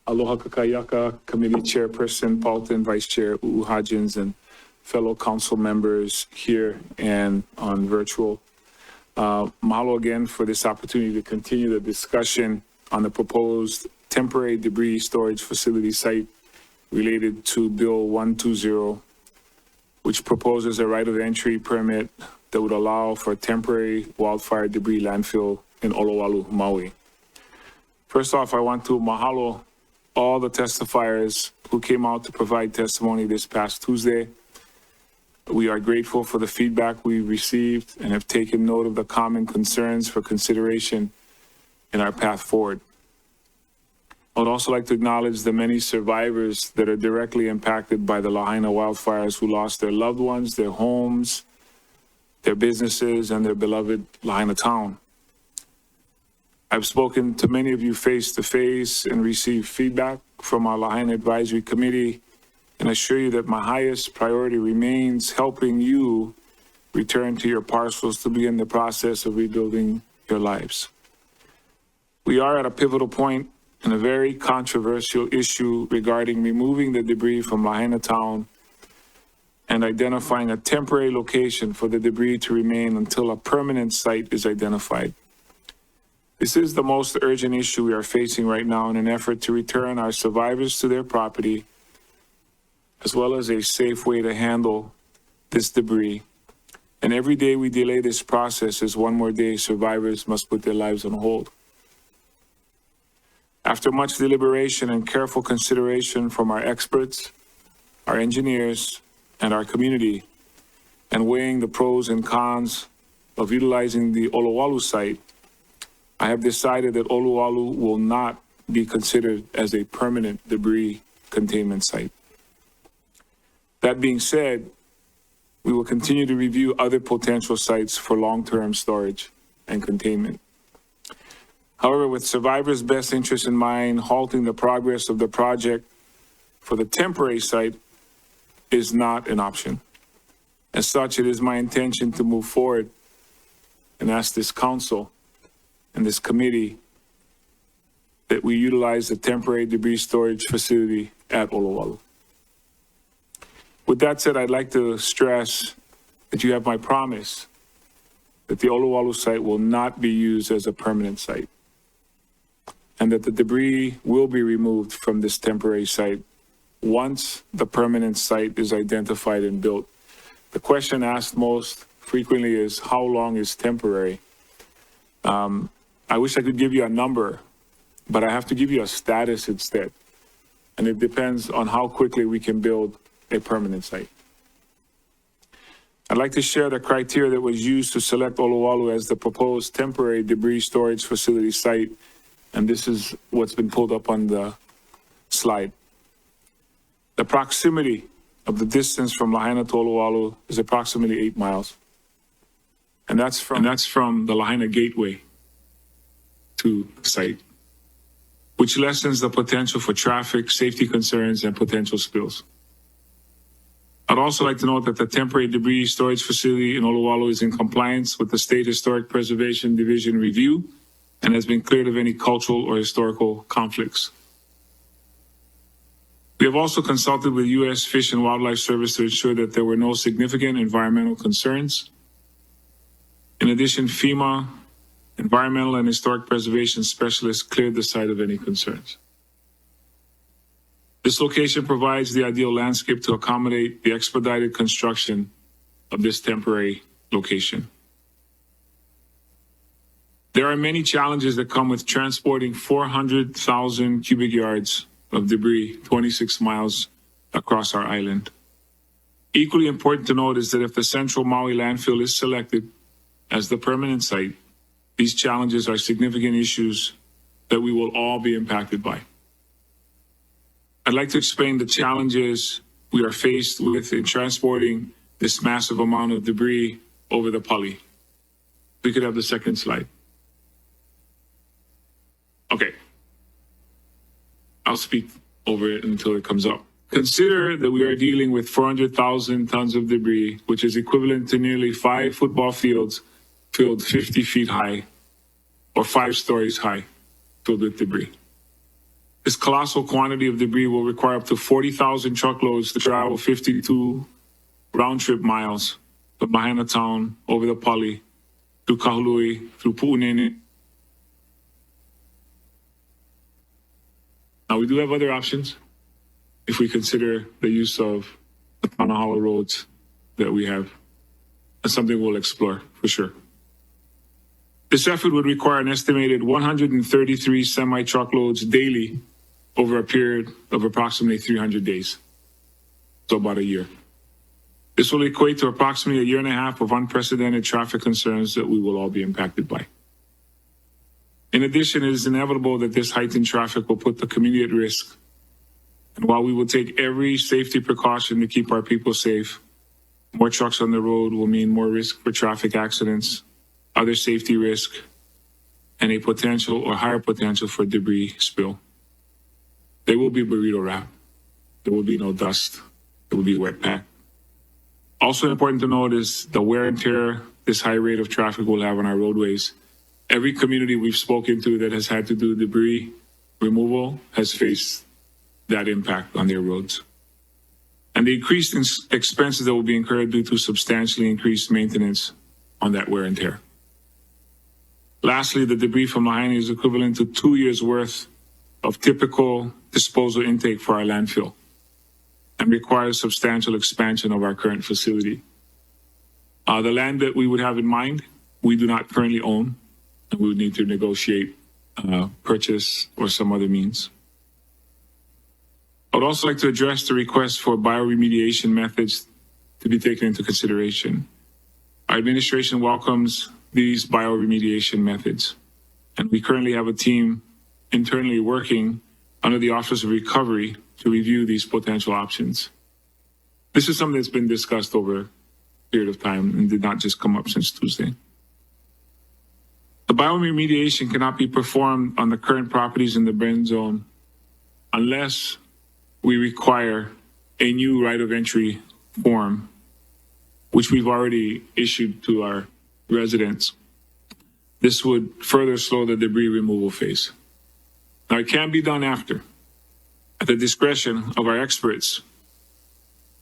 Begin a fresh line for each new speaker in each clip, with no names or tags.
Aloha Kakayaka Committee Chairperson Paulton, Vice Chair Hodgins, and fellow council members here and on virtual. Mahalo again for this opportunity to continue the discussion on the proposed temporary debris storage facility site related to Bill 120, which proposes a right of entry permit that would allow for temporary wildfire debris landfill in Olowalu, Maui. First off, I want to mahalo all the testifiers who came out to provide testimony this past Tuesday. We are grateful for the feedback we received and have taken note of the common concerns for consideration in our path forward. I would also like to acknowledge the many survivors that are directly impacted by the Lahaina wildfires who lost their loved ones, their homes, their businesses, and their beloved Lahaina town. I've spoken to many of you face to face and received feedback from our Lahaina Advisory Committee, and I assure you that my highest priority remains helping you return to your parcels to begin the process of rebuilding your lives. We are at a pivotal point in a very controversial issue regarding removing the debris from Lahaina town and identifying a temporary location for the debris to remain until a permanent site is identified. This is the most urgent issue we are facing right now in an effort to return our survivors to their property, as well as a safe way to handle this debris. And every day we delay this process is one more day survivors must put their lives on hold. After much deliberation and careful consideration from our experts, our engineers, and our community, and weighing the pros and cons of utilizing the Olowalu site, I have decided that Olowalu will not be considered as a permanent debris containment site. That being said, we will continue to review other potential sites for long-term storage and containment. However, with survivors' best interest in mind, halting the progress of the project for the temporary site is not an option. As such, it is my intention to move forward and ask this council and this committee that we utilize the temporary debris storage facility at Olowalu. With that said, I'd like to stress that you have my promise that the Olowalu site will not be used as a permanent site, and that the debris will be removed from this temporary site once the permanent site is identified and built. The question asked most frequently is, how long is temporary? I wish I could give you a number, but I have to give you a status instead. And it depends on how quickly we can build a permanent site. I'd like to share the criteria that was used to select Olowalu as the proposed temporary debris storage facility site. And this is what's been pulled up on the slide. The proximity of the distance from Lahaina to Olowalu is approximately 8 miles. And that's from the Lahaina Gateway to the site, which lessens the potential for traffic, safety concerns, and potential spills. I'd also like to note that the temporary debris storage facility in Olowalu is in compliance with the State Historic Preservation Division review and has been cleared of any cultural or historical conflicts. We have also consulted with U.S. Fish and Wildlife Service to ensure that there were no significant environmental concerns. In addition, FEMA, environmental and historic preservation specialists cleared the site of any concerns. This location provides the ideal landscape to accommodate the expedited construction of this temporary location. There are many challenges that come with transporting 400,000 cubic yards of debris 26 miles across our island. Equally important to note is that if the central Maui landfill is selected as the permanent site, these challenges are significant issues that we will all be impacted by. I'd like to explain the challenges we are faced with in transporting this massive amount of debris over the Pali. We could have the second slide. Okay. I'll speak over it until it comes up. Consider that we are dealing with 400,000 tons of debris, which is equivalent to nearly 5 football fields filled 50 feet high or 5 stories high, filled with debris. This colossal quantity of debris will require up to 40,000 truckloads to travel 52 round-trip miles from Lahaina town over the Pali, through Kahului, through Pu'unene. Now, we do have other options if we consider the use of the Panahala roads that we have. That's something we'll explore for sure. This effort would require an estimated 133 semi-truckloads daily over a period of approximately 300 days, so about a year. This will equate to approximately a year and a half of unprecedented traffic concerns that we will all be impacted by. In addition, it is inevitable that this heightened traffic will put the community at risk. And while we will take every safety precaution to keep our people safe, more trucks on the road will mean more risk for traffic accidents, other safety risk, and a potential or higher potential for debris spill. There will be burrito wrap. There will be no dust. There will be wet pack. Also important to note is the wear and tear this high rate of traffic will have on our roadways. Every community we've spoken to that has had to do debris removal has faced that impact on their roads. And the increased expenses that will be incurred due to substantially increased maintenance on that wear and tear. Lastly, the debris from Lahaina is equivalent to 2 years' worth of typical disposal intake for our landfill and requires substantial expansion of our current facility. The land that we would have in mind, we do not currently own, and we would need to negotiate purchase or some other means. I would also like to address the request for bioremediation methods to be taken into consideration. Our administration welcomes these bioremediation methods, and we currently have a team internally working under the Office of Recovery to review these potential options. This is something that's been discussed over a period of time and did not just come up since Tuesday. The bioremediation cannot be performed on the current properties in the burn zone unless we require a new right of entry form, which we've already issued to our residents. This would further slow the debris removal phase. Now, it can be done after. At the discretion of our experts,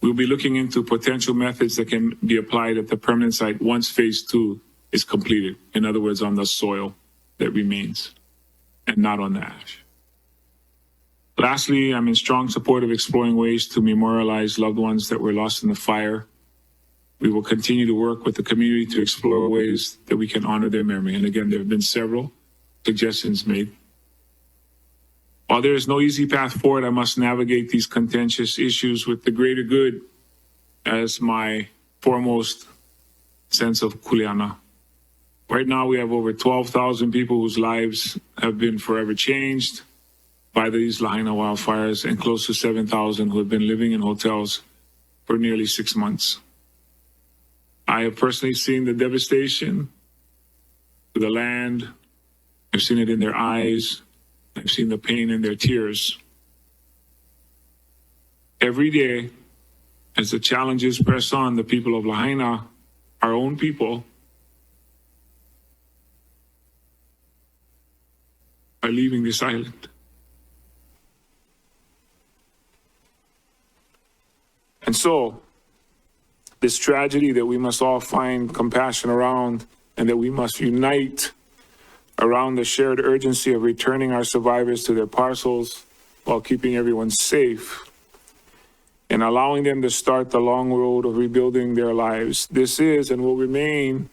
we'll be looking into potential methods that can be applied at the permanent site once phase 2 is completed. In other words, on the soil that remains and not on the ash. Lastly, I'm in strong support of exploring ways to memorialize loved ones that were lost in the fire. We will continue to work with the community to explore ways that we can honor their memory. And again, there have been several suggestions made. While there is no easy path forward, I must navigate these contentious issues with the greater good as my foremost sense of kuleana. Right now, we have over 12,000 people whose lives have been forever changed by these Lahaina wildfires, and close to 7,000 who have been living in hotels for nearly 6 months. I have personally seen the devastation to the land. I've seen it in their eyes. I've seen the pain in their tears. Every day, as the challenges press on, the people of Lahaina, our own people, are leaving this island. And so, this tragedy that we must all find compassion around, and that we must unite around the shared urgency of returning our survivors to their parcels while keeping everyone safe and allowing them to start the long road of rebuilding their lives. This is and will remain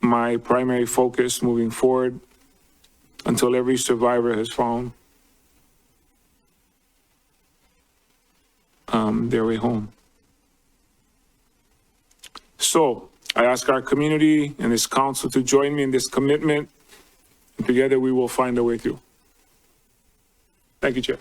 my primary focus moving forward until every survivor has found their way home. So I ask our community and this council to join me in this commitment, and together we will find a way through. Thank you, Chair.